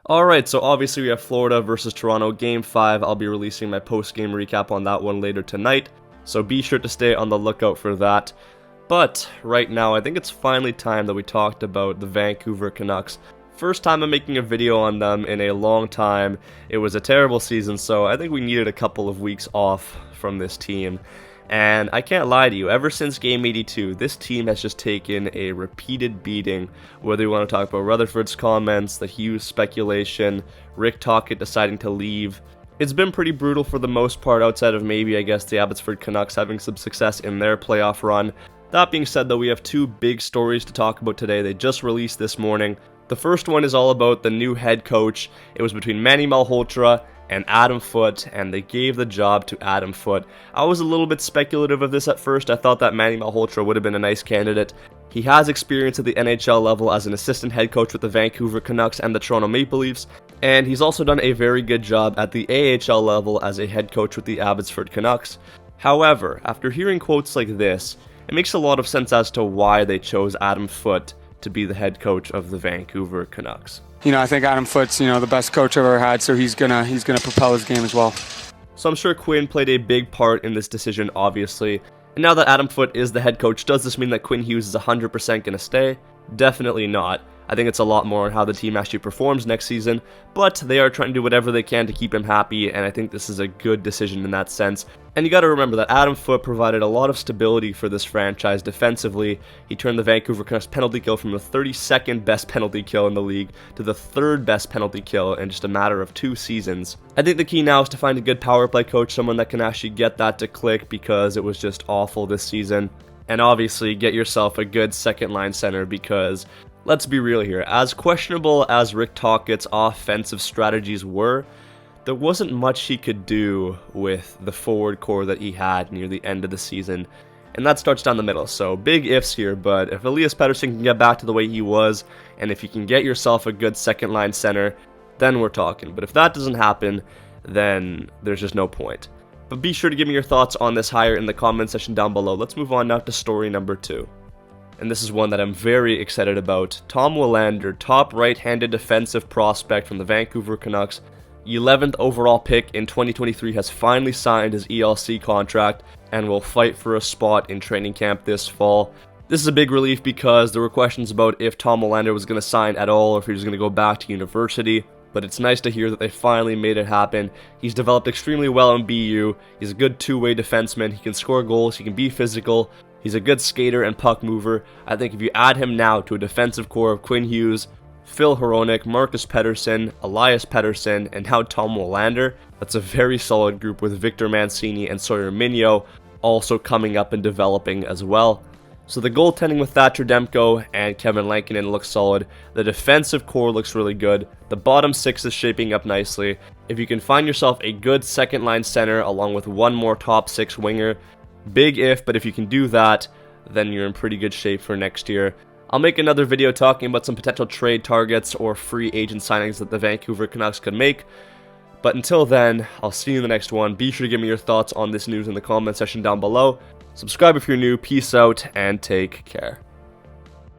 Alright, so obviously we have Florida versus Toronto Game 5. I'll be releasing my post-game recap on that one later tonight, so be sure to stay on the lookout for that. But right now, I think it's finally time that we talked about the Vancouver Canucks. First time I'm making a video on them in a long time. It was a terrible season, so I think we needed a couple of weeks off from this team. And I can't lie to you, ever since Game 82, this team has just taken a repeated beating. Whether you want to talk about Rutherford's comments, the Hughes speculation, Rick Tocchet deciding to leave. It's been pretty brutal for the most part, outside of maybe, I guess, the Abbotsford Canucks having some success in their playoff run. That being said, though, we have two big stories to talk about today. They just released this morning. The first one is all about the new head coach. It was between Manny Malhotra and Adam Foote, and they gave the job to Adam Foote. I was a little bit speculative of this at first. I thought that Manny Malhotra would have been a nice candidate. He has experience at the NHL level as an assistant head coach with the Vancouver Canucks and the Toronto Maple Leafs, and he's also done a very good job at the AHL level as a head coach with the Abbotsford Canucks. However, after hearing quotes like this, it makes a lot of sense as to why they chose Adam Foote to be the head coach of the Vancouver Canucks. I think Adam Foote's, the best coach I've ever had, so he's gonna propel his game as well. So I'm sure Quinn played a big part in this decision, obviously. And now that Adam Foote is the head coach, does this mean that Quinn Hughes is 100% gonna stay? Definitely not. I think it's a lot more on how the team actually performs next season, but they are trying to do whatever they can to keep him happy, and I think this is a good decision in that sense. And you gotta remember that Adam Foote provided a lot of stability for this franchise defensively. He turned the Vancouver Canucks penalty kill from the 32nd best penalty kill in the league to the 3rd best penalty kill in just a matter of 2 seasons. I think the key now is to find a good power play coach, someone that can actually get that to click, because it was just awful this season. And obviously get yourself a good second line center, because let's be real here, as questionable as Rick Tocchet's offensive strategies were, there wasn't much he could do with the forward core that he had near the end of the season, and that starts down the middle. So big ifs here, but if Elias Pettersson can get back to the way he was, and if you can get yourself a good second line center, then we're talking. But if that doesn't happen, then there's just no point. But be sure to give me your thoughts on this hire in the comment section down below. Let's move on now to story number 2. And this is one that I'm very excited about. Tom Willander, top right-handed defensive prospect from the Vancouver Canucks, 11th overall pick in 2023, has finally signed his ELC contract and will fight for a spot in training camp this fall. This is a big relief because there were questions about if Tom Willander was going to sign at all or if he was going to go back to university. But it's nice to hear that they finally made it happen. He's developed extremely well in BU. He's a good two-way defenseman. He can score goals. He can be physical. He's a good skater and puck mover. I think if you add him now to a defensive core of Quinn Hughes, Phil Hronek, Marcus Pettersson, Elias Pettersson, and now Tom Willander, that's a very solid group with Victor Mancini and Sawyer Minyo also coming up and developing as well. So the goaltending with Thatcher Demko and Kevin Lankinen looks solid. The defensive core looks really good. The bottom 6 is shaping up nicely. If you can find yourself a good second line center along with one more top 6 winger, big if, but if you can do that, then you're in pretty good shape for next year. I'll make another video talking about some potential trade targets or free agent signings that the Vancouver Canucks could make. But until then, I'll see you in the next one. Be sure to give me your thoughts on this news in the comment section down below. Subscribe if you're new. Peace out and take care.